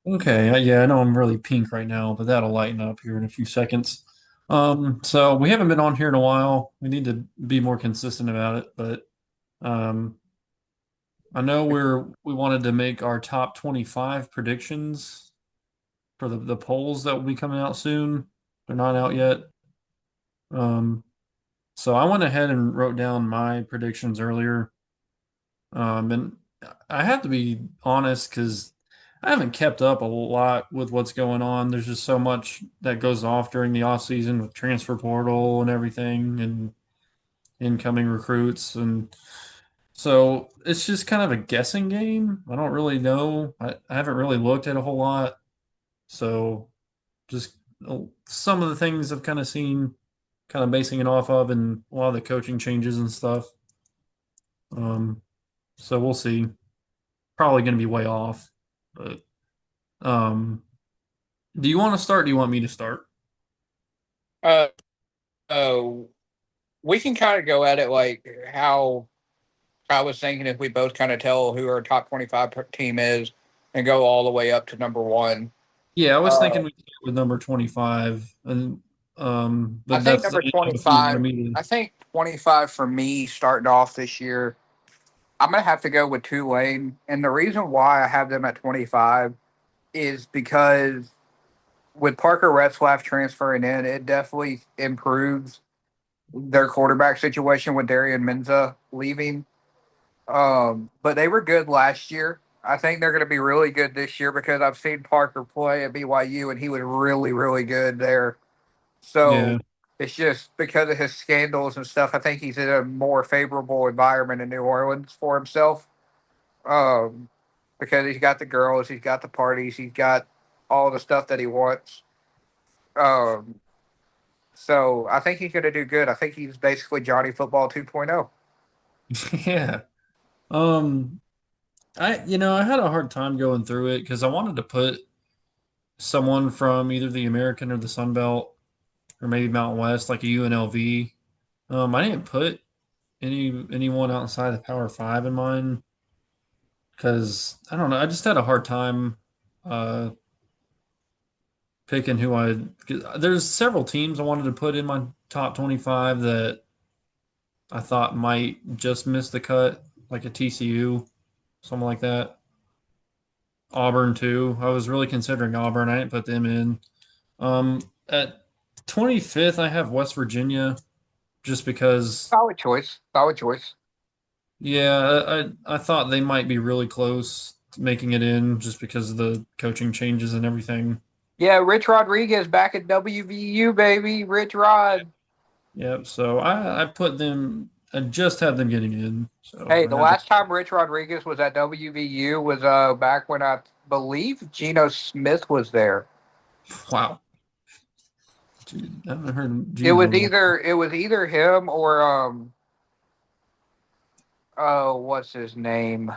Okay, yeah, I know I'm really pink right now, but that'll lighten up here in a few seconds. So we haven't been on here in a while. We need to be more consistent about it, but um, I know we wanted to make our top 25 predictions for the polls that will be coming out soon. They're not out yet. Um, so I went ahead and wrote down my predictions earlier. And I have to be honest because I haven't kept up a lot with what's going on. There's just so much that goes off during the off season with transfer portal and everything and incoming recruits. And so it's just kind of a guessing game. I don't really know. I haven't really looked at a whole lot. So just some of the things I've kind of seen, kind of basing it off of, and a lot of the coaching changes and stuff. Um, so we'll see. Probably going to be way off, but um, do you want to start? Do you want me to start? Uh, uh, we can kind of go at it like how I was thinking if we both kind of tell who our top 25 team is and go all the way up to number one. Yeah, I was Uh, thinking we start with number 25, and I but think that's number if you wanted 25, me to. I think 25 for me starting off this year, I'm going to have to go with Tulane. And the reason why I have them at 25 is because with Parker Retzlaff transferring in, it definitely improves their quarterback situation with Darian Menza leaving. But they were good last year. I think they're going to be really good this year because I've seen Parker play at BYU and he was really, really good there. Yeah, So it's just because of his scandals and stuff. I think he's in a more favorable environment in New Orleans for himself. Um, because he's got the girls, he's got the parties, he's got all the stuff that he wants. Um, so I think he's going to do good. I think he's basically Johnny Football 2.0. yeah. Um, I had a hard time going through it because I wanted to put someone from either the American or the Sun Belt or maybe Mountain West, like a UNLV. I didn't put anyone outside the Power Five in mind because I don't know. I just had a hard time uh, picking who I. There's several teams I wanted to put in my top 25 that I thought might just miss the cut, like a TCU, something like that. Auburn too. I was really considering Auburn. I didn't put them in. At 25th, I have West Virginia, just because. Solid choice. Solid choice. Yeah, I thought they might be really close to making it in, just because of the coaching changes and everything. Yeah, Rich Rodriguez back at WVU, baby. Rich Rod. Yep. So I put them. I just had them getting in. So Hey, I the had to. last time Rich Rodriguez was at WVU was back when I believe Geno Smith was there. Wow. Dude, I haven't heard It Gino was in a while. either him or oh, what's his name?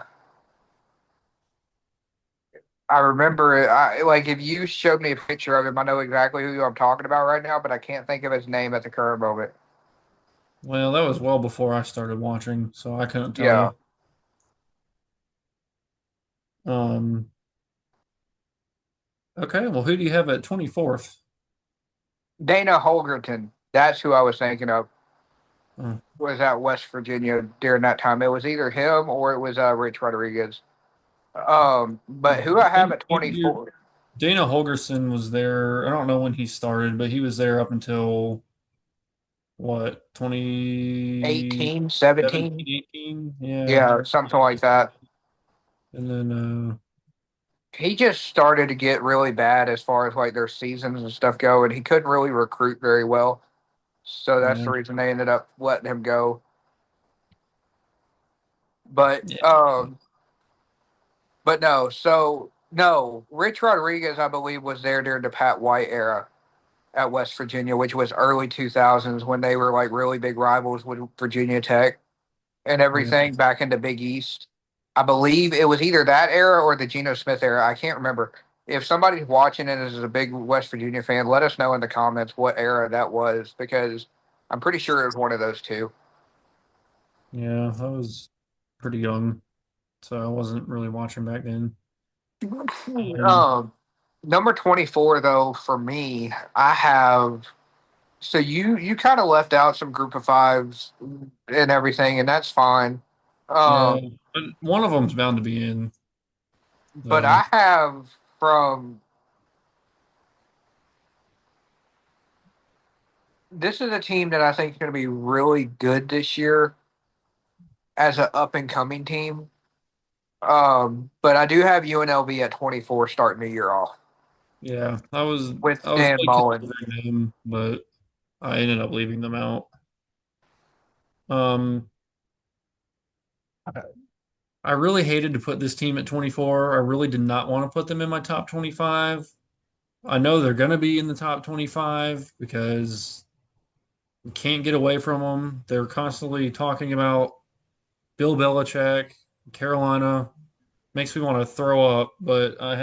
I remember it. Like if you showed me a picture of him, I know exactly who I'm talking about right now, but I can't think of his name at the current moment. Well, that was well before I started watching, so I couldn't tell Yeah, you. Um, okay, well, who do you have at 24th? Dana Holgerton. That's who I was thinking of. Uh, Was at West Virginia during that time. It was either him or it was Rich Rodriguez. But who I have Dana, at 24, Dana Holgerson was there. I don't know when he started, but he was there up until what, 18, 2017, 17, 18? Yeah. yeah, something like that. And then, He just started to get really bad as far as like their seasons and stuff go, and he couldn't really recruit very well. So that's yeah, the reason they ended up letting him go. But yeah, but no, so no, Rich Rodriguez, I believe, was there during the Pat White era at West Virginia, which was early 2000s when they were like really big rivals with Virginia Tech and yeah. everything back in the Big East. I believe it was either that era or the Geno Smith era. I can't remember. If somebody's watching and is a big West Virginia fan, let us know in the comments what era that was because I'm pretty sure it was one of those two. Yeah, I was pretty young, so I wasn't really watching back then. Um, Number 24 though for me, I have so you kind of left out some group of fives and everything, and that's fine. yeah, Um, but one of them's bound to be in, but though. I have from this is a team that I think is going to be really good this year as an up and coming team. But I do have UNLV at 24 starting the year off Yeah, I was with I was Dan really Mullen. considering them, but I ended up leaving them out. Um, I really hated to put this team at 24. I really did not want to put them in my top 25. I know they're going to be in the top 25 because we can't get away from them. They're constantly talking about Bill Belichick, Carolina. Makes me want to throw up, but I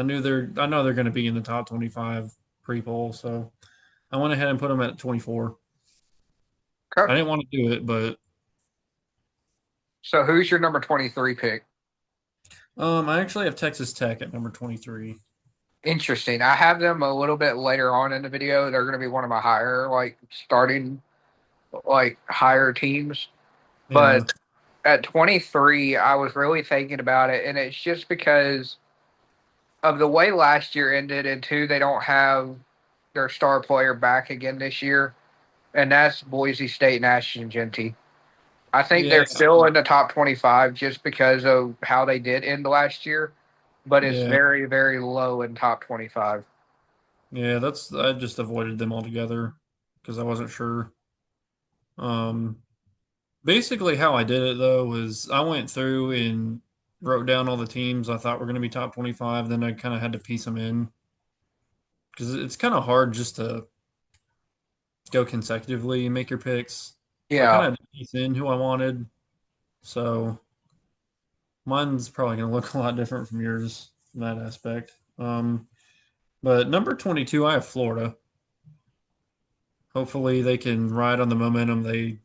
know they're going to be in the top 25 pre-poll, so I went ahead and put them at 24. I Okay. didn't want to do it, but So who's your number 23 pick? I actually have Texas Tech at number 23. Interesting. I have them a little bit later on in the video. They're going to be one of my higher, like starting, like higher teams. Yeah, But at 23, I was really thinking about it, and it's just because of the way last year ended, and two, they don't have their star player back again this year, and that's Boise State and Ashton Genty. I think yeah, they're still in the top 25 just because of how they did end last year, but it's yeah, very, very low in top 25. yeah. I just avoided them altogether because I wasn't sure. Um, Basically, how I did it though was I went through and wrote down all the teams I thought were going to be top 25. Then I kind of had to piece them in because it's kind of hard just to go consecutively and make your picks. So I kind Yeah. of had to piece in who I wanted. So mine's probably going to look a lot different from yours in that aspect. But number 22, I have Florida. Hopefully, they can ride on the momentum they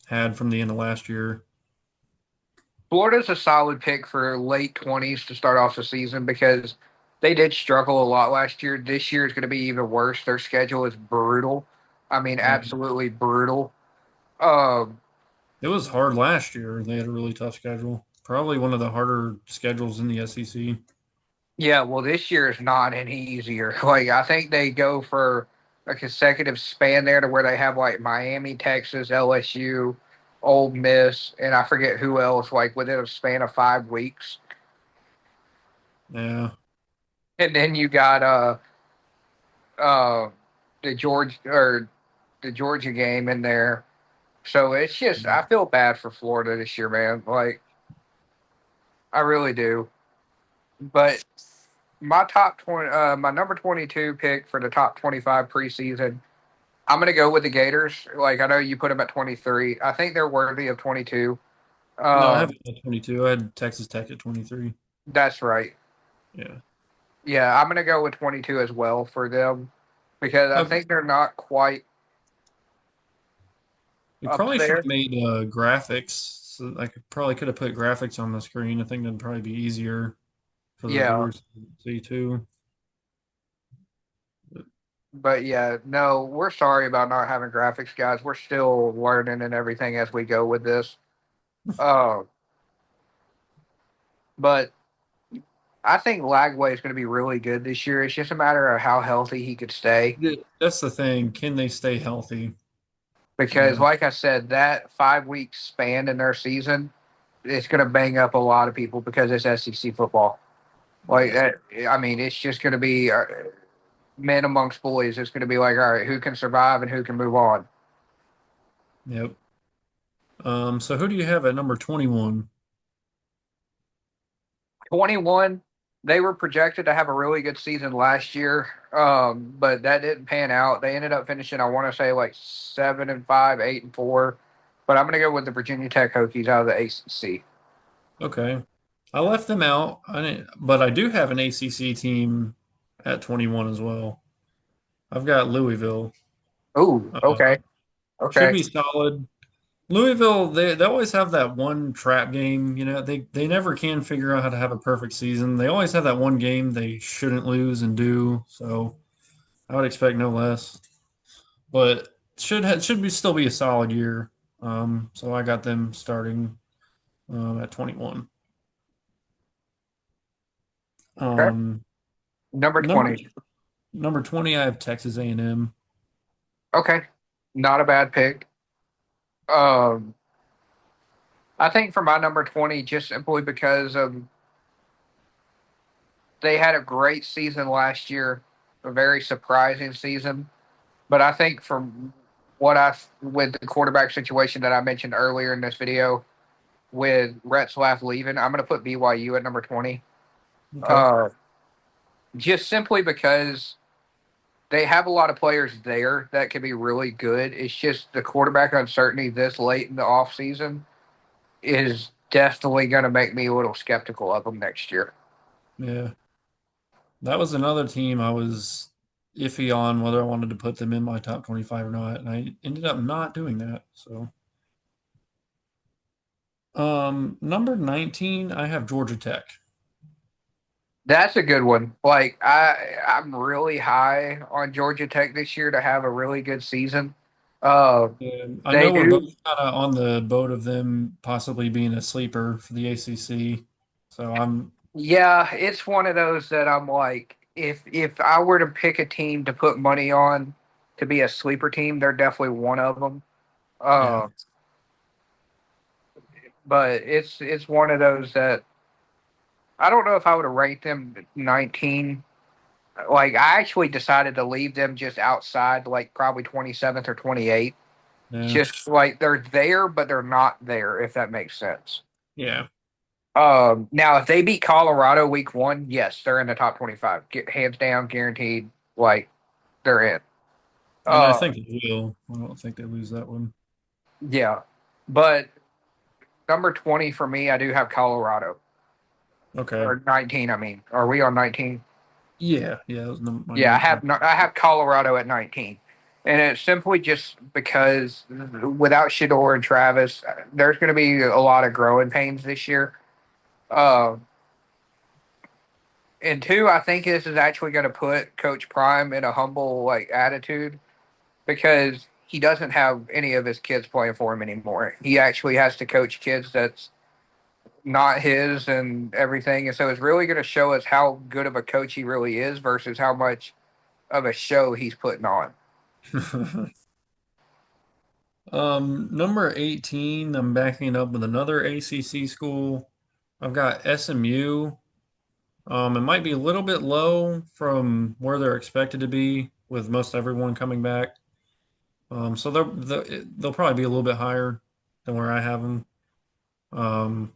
had from the end of last year. Florida's a solid pick for late 20s to start off the season because they did struggle a lot last year. This year is going to be even worse. Their schedule is brutal. I mean, Yeah. absolutely brutal. Um, It was hard last year. They had a really tough schedule. Probably one of the harder schedules in the SEC. yeah, well, this year is not any easier. Like, I think they go for a consecutive span there to where they have like Miami, Texas, LSU, Ole Miss, and I forget who else, like within a span of 5 weeks. Yeah. And then you got uh the Georgia game in there. So it's just I feel bad for Florida this year, man. Like I really do. But my top 20 my number 22 pick for the top 25 preseason, I'm going to go with the Gators. Like I know you put them at 23. I think they're worthy of 22. No, I have Um it at 22. I had Texas Tech at 23. that's right. Yeah. Yeah, I'm going to go with 22 as well for them because I Okay. think they're not quite We up probably should there. have made graphics. So I could have put graphics on the screen. I think that'd probably be easier for the Yeah. viewers to see too. But But yeah, no, we're sorry about not having graphics, guys. We're still learning and everything as we go with this. Uh, but I think Lagway is going to be really good this year. It's just a matter of how healthy he could stay. that's the thing. Can they stay healthy? Because, Yeah. like I said, that 5 week span in their season, it's going to bang up a lot of people because it's SEC football. Like Yeah. that, I mean, it's just going to be men amongst boys. It's going to be like, all right, who can survive and who can move on. Yep. So who do you have at number 21? 21, they were projected to have a really good season last year, but that didn't pan out. They ended up finishing, I want to say, like 7-5, 8-4. But I'm going to go with the Virginia Tech Hokies out of the ACC. Okay. I left them out. But I do have an ACC team at 21 as well. I've got Louisville. Ooh, Uh, okay, should okay. be solid. Louisville, they always have that one trap game. They never can figure out how to have a perfect season. They always have that one game they shouldn't lose and do. So I would expect no less. But should be still be a solid year. So I got them starting at 21. Okay. Um, Number number 20. number 20, I have Texas A&M. Okay. Not a bad pick. Um, I think for my number 20, just simply because they had a great season last year, a very surprising season. But I think from with the quarterback situation that I mentioned earlier in this video with Retzlaff leaving, I'm going to put BYU at number 20. Okay. Uh, just simply because they have a lot of players there that can be really good. It's just the quarterback uncertainty this late in the offseason is definitely going to make me a little skeptical of them next year. Yeah. That was another team I was iffy on whether I wanted to put them in my top 25 or not, and I ended up not doing that. So, number 19, I have Georgia Tech. That's a good one. Like I'm really high on Georgia Tech this year to have a really good season. Uh, And I they know we're both do. kind of on the boat of them possibly being a sleeper for the ACC. So I'm, Yeah, it's one of those that I'm like, if I were to pick a team to put money on to be a sleeper team, they're definitely one of them. yeah, Uh, but it's one of those that I don't know if I would have ranked them 19. Like I actually decided to leave them just outside, like probably 27th or 28th. yeah, Just like they're there, but they're not there, if that makes sense. yeah. Now if they beat Colorado week one, yes, they're in the top 25, hands down, guaranteed. Like they're in. And I Uh, think they will. I don't think they lose that one. yeah, but number 20 for me, I do have Colorado Okay. or 19. I mean, are we on 19? Yeah, yeah, that was my Yeah, 19. I have Colorado at 19, and it's simply just because without Shador and Travis, there's going to be a lot of growing pains this year. Uh, and two, I think this is actually going to put Coach Prime in a humble like attitude because he doesn't have any of his kids playing for him anymore. He actually has to coach kids that's not his and everything, and so it's really going to show us how good of a coach he really is versus how much of a show he's putting on. Number 18, I'm backing up with another ACC school. I've got SMU. It might be a little bit low from where they're expected to be with most everyone coming back. So they'll probably be a little bit higher than where I have them. Um,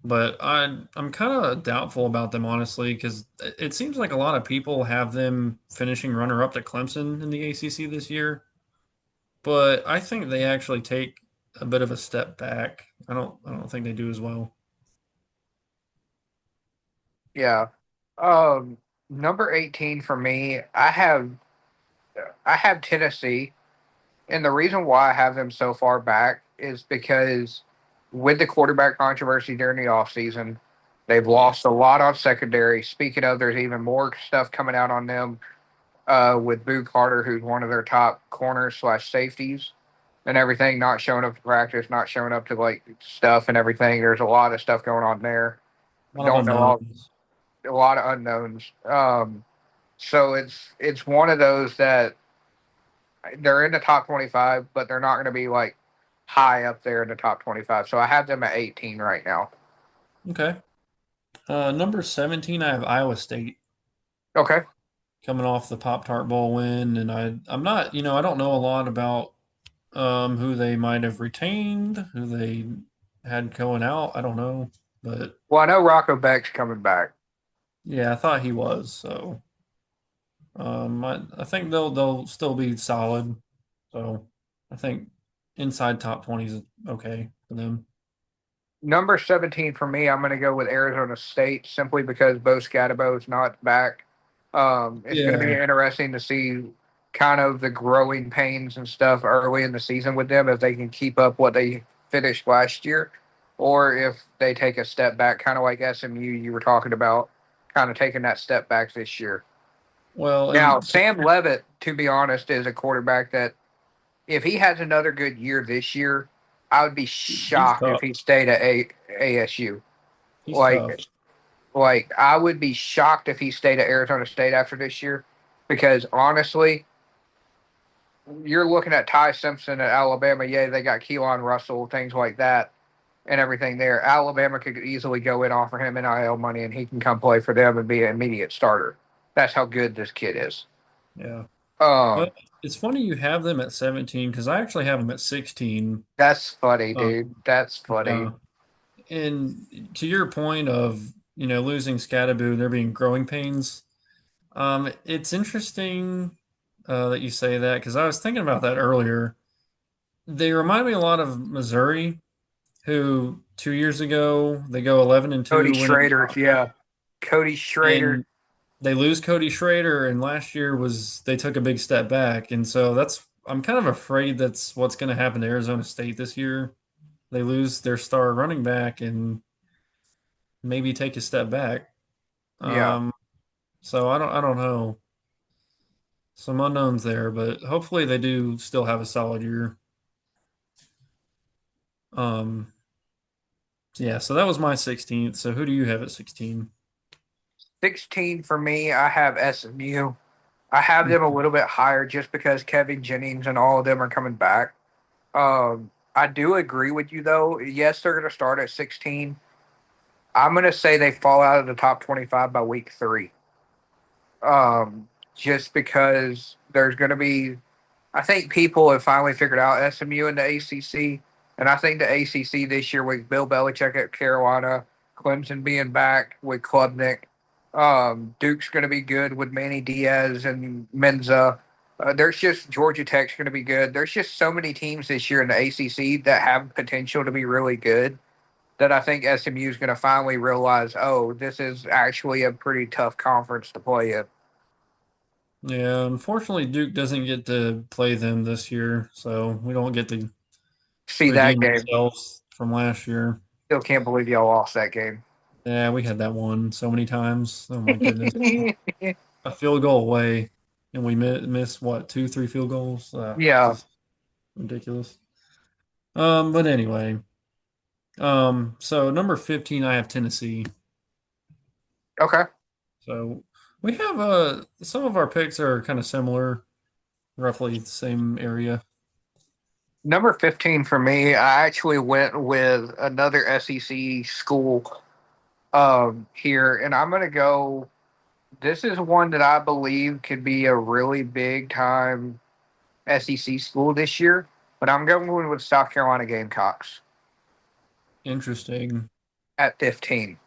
but I'm kind of doubtful about them honestly because it seems like a lot of people have them finishing runner up to Clemson in the ACC this year. But I think they actually take a bit of a step back. I don't think they do as well. Yeah. Um, Number 18 for me, I have Tennessee, and the reason why I have them so far back is because with the quarterback controversy during the offseason, they've Yeah. lost a lot on secondary. Speaking of, there's even more stuff coming out on them with Boo Carter, who's one of their top corners slash safeties and everything, not showing up to practice, not showing up to like stuff and everything. There's a lot of stuff going on there. A lot of Don't know all unknowns. a lot of unknowns. So it's one of those that they're in the top 25, but they're not going to be like high up there in the top 25. So I have them at 18 right now. Okay. Number 17, I have Iowa State Okay. coming off the Pop-Tart Bowl win, and I'm not, I don't know a lot about who they might have retained, who they had going out. I don't know, but Well, I know Rocco Beck's coming back. yeah, I thought he was. So I think they'll still be solid. So I think inside top 20 is okay for them. Number 17 for me, I'm going to go with Arizona State simply because Bo Scatabo is not back. It's going to be Yeah. interesting to see kind of the growing pains and stuff early in the season with them if they can keep up what they finished last year, or if they take a step back, kind of like SMU you were talking about, kind of taking that step back this year. Well, Now, and Sam Levitt, to be honest, is a quarterback that if he has another good year this year, I would be he's shocked if tough. he stayed at ASU. He's Like, tough. I would be shocked if he stayed at Arizona State after this year, because honestly, you're looking at Ty Simpson at Alabama. Yeah, they got Keelan Russell, things like that, and everything there. Alabama could easily go in, offer him NIL money, and he can come play for them and be an immediate starter. That's how good this kid is. Yeah. Well, Um, it's funny you have them at 17 because I actually have them at 16. that's funny, Uh, dude. That's funny. yeah. And to your point of, losing Scatterboo, there being growing pains, it's interesting that you say that because I was thinking about that earlier. They remind me a lot of Missouri, who 2 years ago they go 11 and Cody 2, winning the Schrader, yeah. Cody Schrader, and they lose Cody Schrader, and last year was they took a big step back, and so that's I'm kind of afraid that's what's going to happen to Arizona State this year. They lose their star running back and maybe take a step back. yeah. Um, so I don't know. Some unknowns there, but hopefully they do still have a solid year. Um, yeah, so that was my 16th. So who do you have at 16? 16 for me, I have SMU. I have them a little bit higher just because Kevin Jennings and all of them are coming back. I do agree with you though. Yes, they're going to start at 16. I'm going to say they fall out of the top 25 by week 3. Just because there's going to be, I think people have finally figured out SMU and the ACC, and I think the ACC this year with Bill Belichick at Carolina, Clemson being back with Klubnik, Duke's going to be good with Manny Diaz and Menza. There's just Georgia Tech's going to be good. There's just so many teams this year in the ACC that have potential to be really good that I think SMU is going to finally realize, oh, this is actually a pretty tough conference to play in. Yeah, unfortunately, Duke doesn't get to play them this year, so we don't get to See that redeem game. ourselves from last year. Still can't believe y'all lost that game. Yeah, we had that one so many times. Oh my goodness. A field goal away, and we missed what, two, three field goals? Yeah. Just ridiculous. But anyway, so number 15, I have Tennessee. Okay. So we have some of our picks are kind of similar, roughly the same area. Number 15 for me, I actually went with another SEC school here, and I'm going to go. This is one that I believe could be a really big time SEC school this year, but I'm going with South Carolina Gamecocks Interesting. at 15.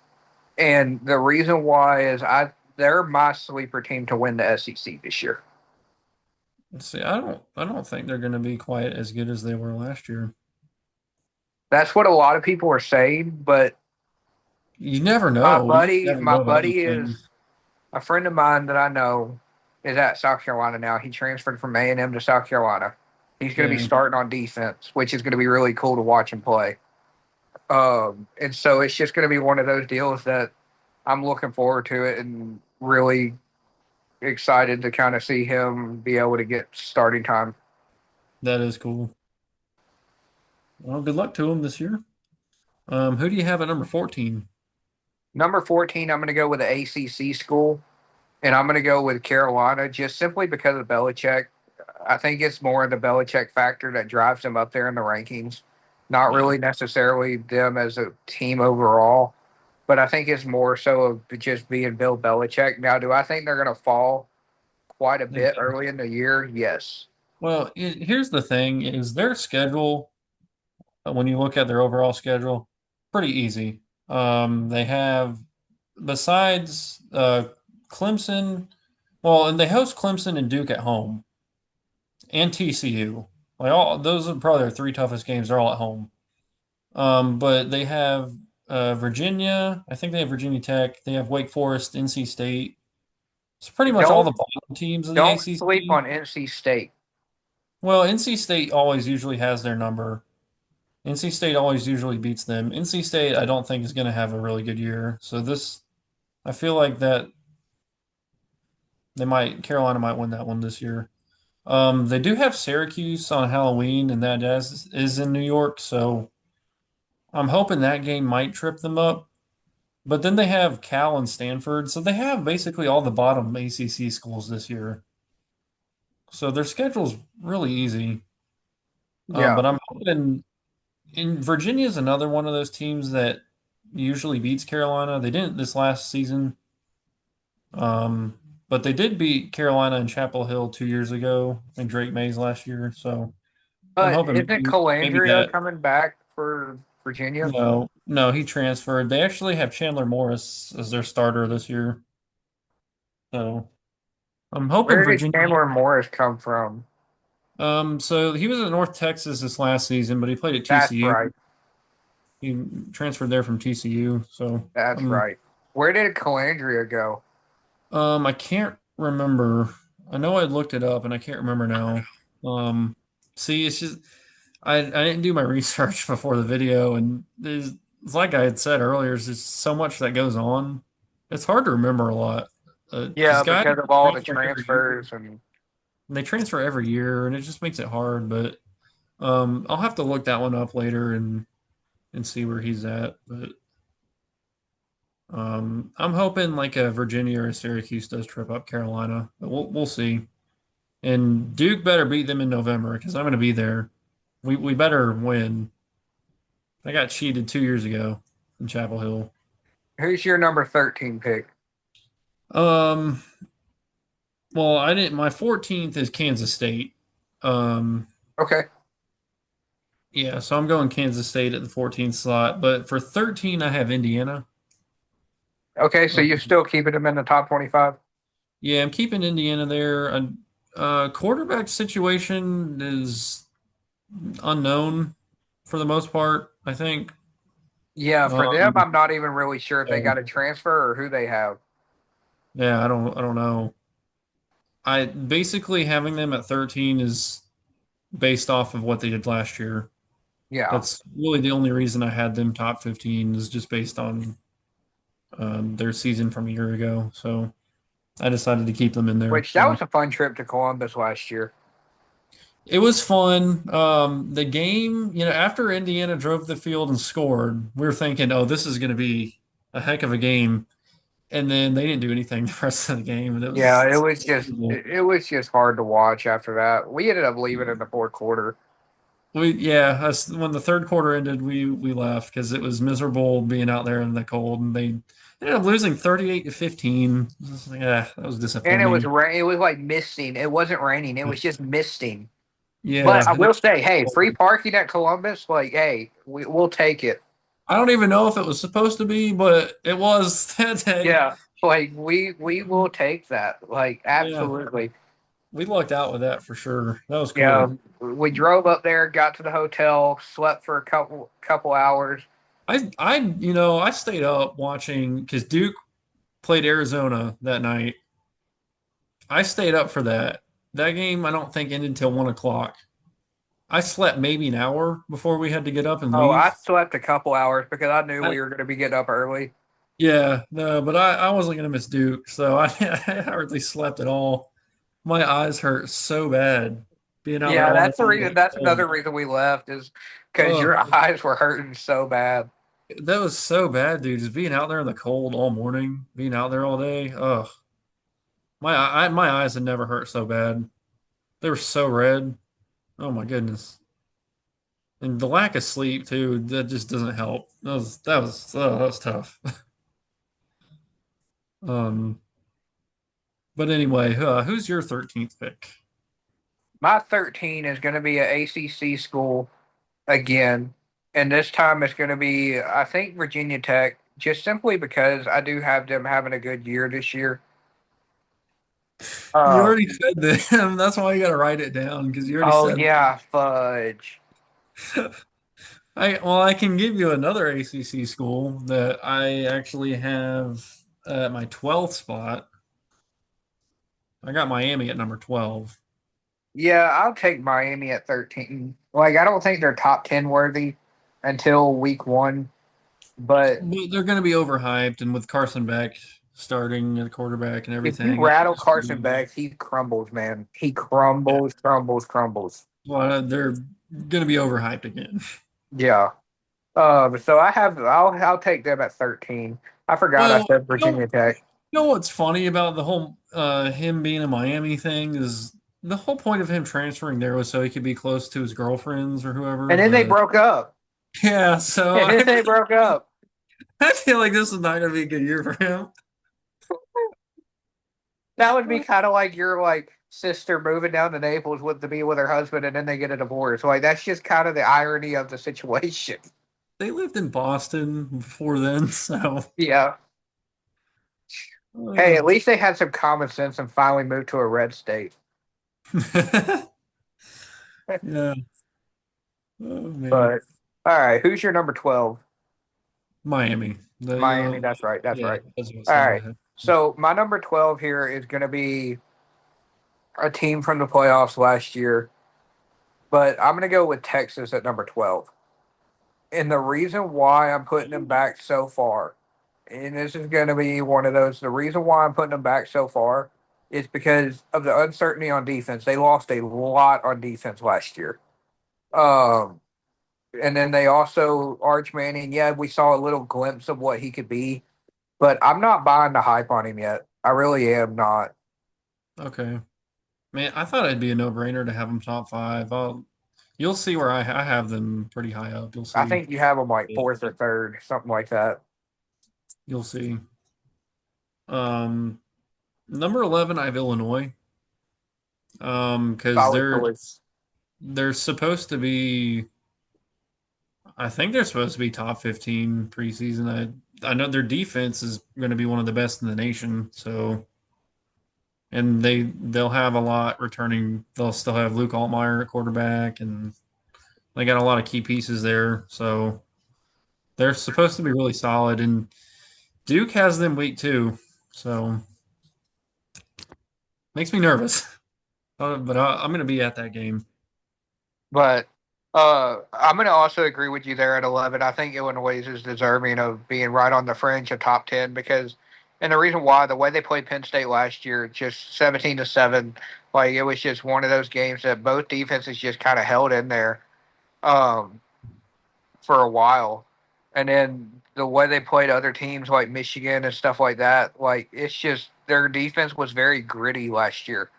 And the reason why is they're my sleeper team to win the SEC this year. Let's see. I don't think they're going to be quite as good as they were last year. That's what a lot of people are saying, but You never my know. You buddy, never my know about these buddy is things. a friend of mine that I know is at South Carolina now. He transferred from A&M to South Carolina. He's going to be Yeah, starting on defense, which is going to be really cool to watch him play. And so it's just going to be one of those deals that I'm looking forward to it and really excited to kind of see him be able to get starting time. that is cool. Well, good luck to them this year. Who do you have at number 14? Number 14, I'm going to go with the ACC school, and I'm going to go with Carolina just simply because of Belichick. I think it's more the Belichick factor that drives them up there in the rankings, not Yeah, really necessarily them as a team overall, but I think it's more so of just being Bill Belichick. Now, do I think they're going to fall quite a they bit do. early in the year? Yes. Well, here's the thing: is their schedule, when you look at their overall schedule, pretty easy. They have besides Clemson, well, and they host Clemson and Duke at home, and TCU. Like all those are probably their three toughest games. They're all at home. But they have Virginia. I think they have Virginia Tech. They have Wake Forest, NC State. It's pretty much all Don't the bottom teams of the don't sleep ACC. on NC State. Well, NC State always usually has their number. NC State always usually beats them. NC State, I don't think is going to have a really good year. So this, I feel like that Carolina might win that one this year. They do have Syracuse on Halloween, and that is in New York. So I'm hoping that game might trip them up. But then they have Cal and Stanford, so they have basically all the bottom ACC schools this year. So their schedule's really easy. Yeah, But I'm hoping in Virginia is another one of those teams that usually beats Carolina. They didn't this last season, um, but they did beat Carolina and Chapel Hill 2 years ago and Drake Mays last year. So I'm but hoping isn't maybe Calandria that. coming back for Virginia? No, no, he transferred. They actually have Chandler Morris as their starter this year. So I'm hoping Where did Virginia. Chandler Morris come from? So he was at North Texas this last season, but he played at That's TCU. right. He transferred there from TCU. So That's right. Where did Calandria go? I can't remember. I know I looked it up and I can't remember now. See, it's just I didn't do my research before the video, and it's like I had said earlier, there's just so much that goes on. It's hard to remember a lot. Because Yeah, guys because of all the transfer every year. transfers and They transfer every year, and it just makes it hard. But I'll have to look that one up later and see where he's at. But I'm hoping like a Virginia or a Syracuse does trip up Carolina, but we'll see. And Duke better beat them in November because I'm going to be there. We better win. I got cheated 2 years ago in Chapel Hill. who's your number 13 pick? Um, well, I didn't. My 14th is Kansas State. Um, Okay. yeah, so I'm going Kansas State at the 14th slot. But for 13, I have Indiana. Okay, so Uh, you're still keeping him in the top 25? yeah, I'm keeping Indiana there. Quarterback situation is unknown for the most part, I think. Yeah, for them, Um, I'm not even really sure if they so, got a transfer or who they have. yeah, I don't know. I basically having them at 13 is based off of what they did last year. Yeah, That's really the only reason I had them top 15 is just based on their season from a year ago. So I decided to keep them in there. which that So was a fun trip to Columbus last year. it was fun. The game, after Indiana drove the field and scored, we were thinking, oh, this is going to be a heck of a game. And then they didn't do anything the rest of the game, and it Yeah, it was was just terrible. it was just hard to watch after that. We ended up leaving in the fourth quarter. When the third quarter ended, we left because it was miserable being out there in the cold, and they ended up losing 38-15. Yeah, that was And it was disappointing. rain. It was like misting. It wasn't raining. It was just misting. But Yeah, I and it will say, hey, was free cold. parking at Columbus, like, hey, we'll take it. I don't even know if it was supposed to be, but it was that day. Yeah, like we will take that. Like, Yeah, absolutely. we lucked out with that for sure. That was Yeah, cool. we drove up there, got to the hotel, slept for a couple hours. I stayed up watching because Duke played Arizona that night. I stayed up for that. That game, I don't think ended until 1 o'clock. I slept maybe an hour before we had to get up and Oh, I leave. slept a couple hours because I knew I, we were going to be getting up early. yeah, no, but I wasn't gonna miss Duke, so I hardly slept at all. My eyes hurt so bad being out there Yeah, all that's night the in reason. the That's cold. another reason we left is because Oh, your eyes were hurting so bad. that was so bad, dude. Just being out there in the cold all morning, being out there all day. Oh, my eyes had never hurt so bad. They were so red. Oh my goodness. And the lack of sleep too, that just doesn't help. That was tough. Um, but anyway, who's your 13th pick? My 13 is going to be a ACC school again, and this time it's going to be, I think, Virginia Tech, just simply because I do have them having a good year this year. You Uh, already said that. That's why you got to write it down because you already oh said yeah, fudge. that. I can give you another ACC school that I actually have at my 12th spot. I got Miami at number 12. Yeah, I'll take Miami at 13. Like, I don't think they're top 10 worthy until week one, but But they're going to be overhyped, and with Carson Beck starting at quarterback and if you everything, it rattle should Carson be, Beck, he crumbles, man. He yeah. crumbles, crumbles, crumbles. Well, they're going to be overhyped again. Yeah. So I'll take them at 13. I forgot I Well, said Virginia Tech. you know what's funny about the whole him being a Miami thing is the whole point of him transferring there was so he could be close to his girlfriends or whoever. And then they But broke up. yeah, so And then they broke up. I feel like this is not going to be a good year for him. That would be kind of like your like sister moving down to Naples with to be with her husband and then they get a divorce. Like that's just kind of the irony of the situation. They lived in Boston before then, so Yeah. Hey, uh, at least they had some common sense and finally moved to a red state. yeah. Oh man, But all right, who's your number 12? Miami. Miami, that's right. That's Yeah, right. that's what I All said. right. So my number 12 here is going to be a team from the playoffs last year, but I'm going to go with Texas at number 12. And the reason why I'm putting them back so far, and this is going to be one of those, the reason why I'm putting them back so far is because of the uncertainty on defense. They lost a lot on defense last year. Um, and then they also, Arch Manning, yeah, we saw a little glimpse of what he could be, but I'm not buying the hype on him yet. I really am not. Okay, man, I thought it'd be a no-brainer to have them top five. You'll see where I have them pretty high up. You'll I see. think you have them like fourth or third, something like that. You'll see. Um, Number 11, I have Illinois. Because Solid choice. they're supposed to be. I think they're supposed to be top 15 preseason. I know their defense is going to be one of the best in the nation. So, and they'll have a lot returning. They'll still have Luke Altmaier at quarterback, and they got a lot of key pieces there. So they're supposed to be really solid. And Duke has them week 2, so makes me nervous. But I'm going to be at that game. But I'm going to also agree with you there at 11. I think Illinois is deserving of being right on the fringe of top 10 because, and the reason why, the way they played Penn State last year, just 17-7, like it was just one of those games that both defenses just kind of held in there um, for a while. And then the way they played other teams like Michigan and stuff like that, like it's just their defense was very gritty last year.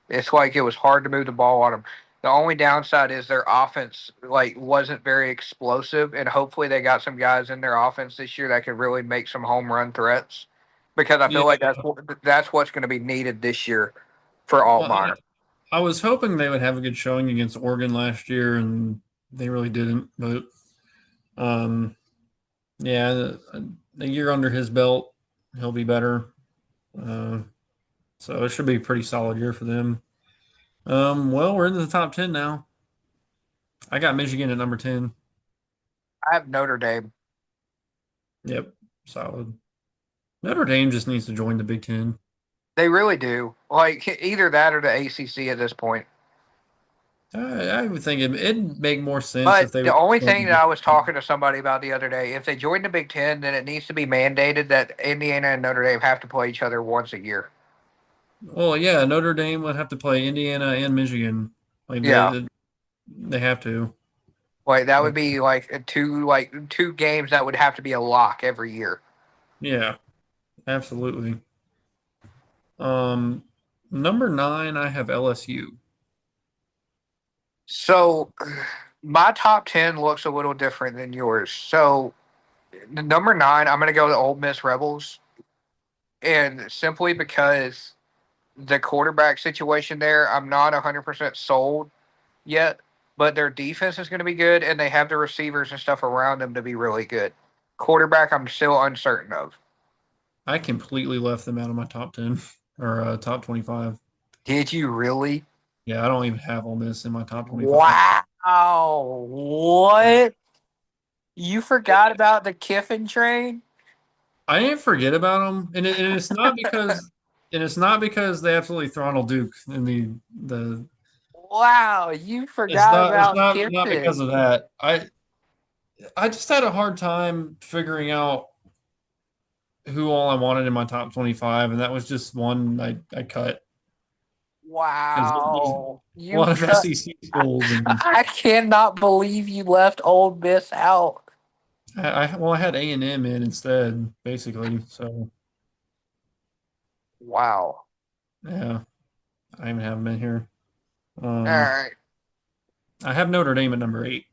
It's like it was hard to move the ball on them. The only downside is their offense like wasn't very explosive, and hopefully they got some guys in their offense this year that could really make some home run threats. Because I Yeah. feel like that's what's going to be needed this year for Well, Altmaier. I was hoping they would have a good showing against Oregon last year, and they really didn't. But um, yeah, a year under his belt, he'll be better. Uh, so it should be a pretty solid year for them. Well, we're into the top 10 now. I got Michigan at number 10. I have Notre Dame. Yep, solid. Notre Dame just needs to join the Big Ten. They really do. Like either that or the ACC at this point. I would think it'd make more sense if But they the would only join thing the that Big I was Ten. talking to somebody about the other day, if they join the Big Ten, then it needs to be mandated that Indiana and Notre Dame have to play each other once a year. Well, yeah, Notre Dame would have to play Indiana and Michigan. Like Yeah. they have to. Like that would be like two games that would have to be a lock every year. Yeah, absolutely. Um, Number 9, I have LSU. So my top 10 looks a little different than yours. So the number 9, I'm going to go to Ole Miss Rebels, and simply because the quarterback situation there, I'm not 100% sold yet, but their defense is going to be good, and they have the receivers and stuff around them to be really good. Quarterback, I'm still uncertain of. I completely left them out of my top 10 or top 25. Did you really? Yeah, I don't even have Ole Miss in my top 25. Wow. What? You forgot about the Kiffin train? I didn't forget about them, and it's not because and it's not because they absolutely throttled Duke in the. Wow, you It's forgot not. It's about not because Kiffin. of that. I just had a hard time figuring out who all I wanted in my top 25, and that was just one I cut because there's a Wow, you lot of cut. SEC schools, and I cannot believe you left Old Miss out. I had A&M in instead, basically. So Wow. yeah, I even have them in here. All Um, right. I have Notre Dame at number 8,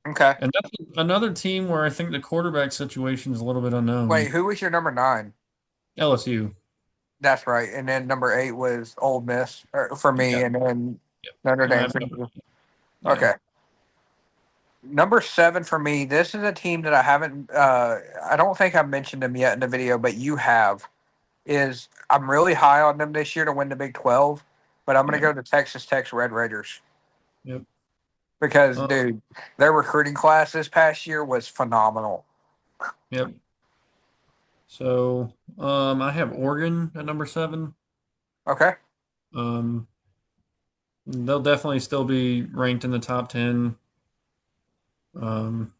Okay. and that's another team where I think the quarterback situation is a little bit Wait, unknown. who was your number 9? LSU. That's right. And then number 8 was Old Miss for me, Yeah. and then Yep. Notre And I Dame have for Notre you. Dame. Yeah. Okay. Number 7 for me. This is a team that I haven't. I don't think I've mentioned them yet in the video, but you have. Is I'm really high on them this year to win the Big 12, but I'm going to Yeah. go to Texas Tech's Red Raiders Yep. because, Uh, dude, their recruiting class this past year was phenomenal. yep. So, I have Oregon at number 7. Okay. Um, they'll definitely still be ranked in the top 10. Um,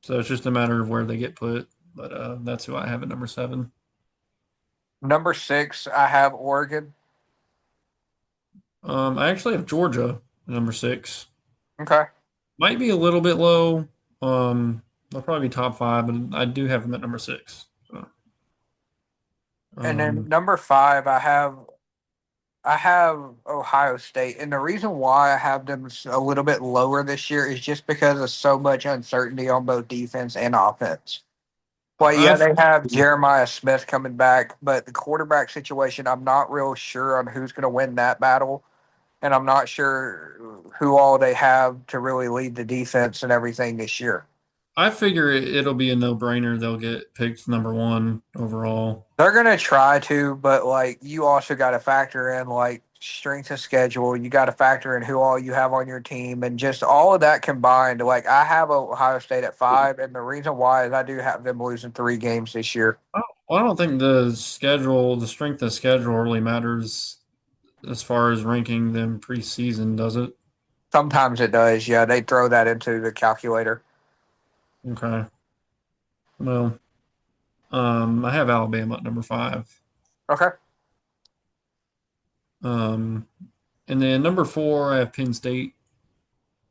so it's just a matter of where they get put. But that's who I have at number 7. Number 6, I have Oregon. I actually have Georgia at number 6. Okay. Might be a little bit low. They'll probably be top 5, but I do have them at number 6. So, And then um, number 5, I have Ohio State, and the reason why I have them a little bit lower this year is just because of so much uncertainty on both defense and offense. Well, yeah, I've they have Jeremiah Smith coming back, but the quarterback situation, I'm not real sure on who's going to win that battle, and I'm not sure who all they have to really lead the defense and everything this year. I figure it'll be a no-brainer. They'll get picked number 1 overall. They're gonna try to, but like you also got to factor in like strength of schedule. You got to factor in who all you have on your team, and just all of that combined. Like I have Ohio State at 5, and the reason why is I do have them losing 3 games this year. I don't think the strength of schedule really matters as far as ranking them preseason, does it? Sometimes it does. Yeah, they throw that into the calculator. Okay. Well, I have Alabama at number 5. Okay. Um, and then number 4, I have Penn State.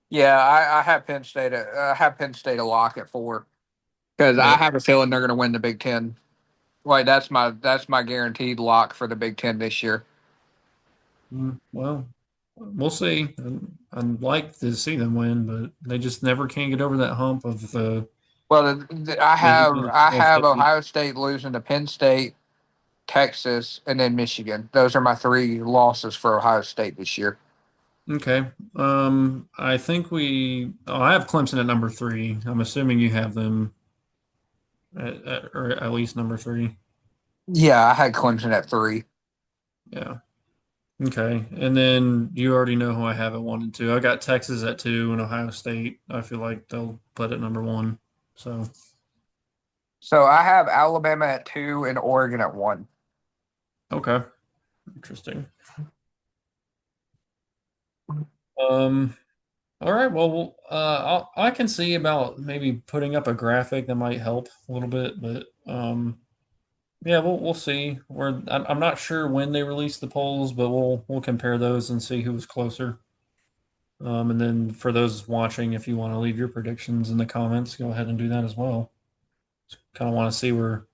Yeah, I have Penn State. I have Penn State a lock at 4 because I Yep. have a feeling they're going to win the Big Ten. Like that's my guaranteed lock for the Big Ten this year. Well, we'll see. I'd like to see them win, but they just never can get over that hump of Well, I making have it I Ohio have State. Ohio State losing to Penn State, Texas, and then Michigan. Those are my 3 losses for Ohio State this year. Okay. I think I have Clemson at number 3. I'm assuming you have them or at least number 3. Yeah, I had Clemson at 3. Yeah. Okay. And then you already know who I have at 1 and 2. I got Texas at 2 and Ohio State. I feel like they'll put at number 1. So, So I have Alabama at 2 and Oregon at 1. okay. Interesting. Um, all right. Well, I can see about maybe putting up a graphic that might help a little bit, but yeah, we'll see. I'm not sure when they release the polls, but we'll compare those and see who was closer. And then for those watching, if you want to leave your predictions in the comments, go ahead and do that as well. Kind of want to see where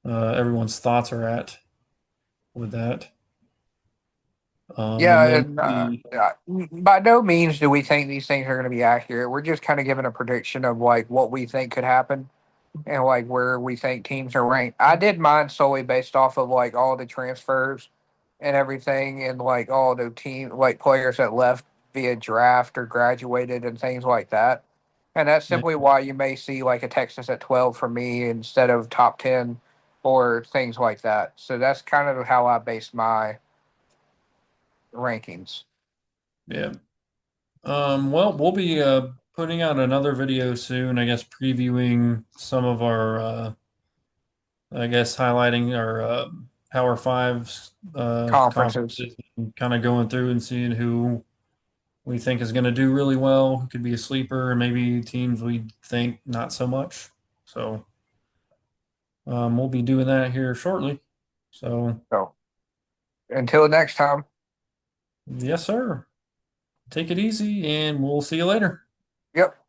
everyone's thoughts are at with that. And Yeah, then and we, by no means do we think these things are going to be accurate. We're just kind of giving a prediction of like what we think could happen and like where we think teams are ranked. I did mine solely based off of like all the transfers and everything, and like all the team like players that left via draft or graduated and things like that. And that's yeah, simply why you may see like a Texas at 12 for me instead of top 10 or things like that. So that's kind of how I base my rankings. yeah. Well, we'll be putting out another video soon, I guess, previewing some of our I guess highlighting our Power Fives Conferences. conferences and kind of going through and seeing who we think is going to do really well, who could be a sleeper, and maybe teams we think not so much. So we'll be doing that here shortly. So So until next time. yes, sir. Take it easy, and we'll see you later. Yep.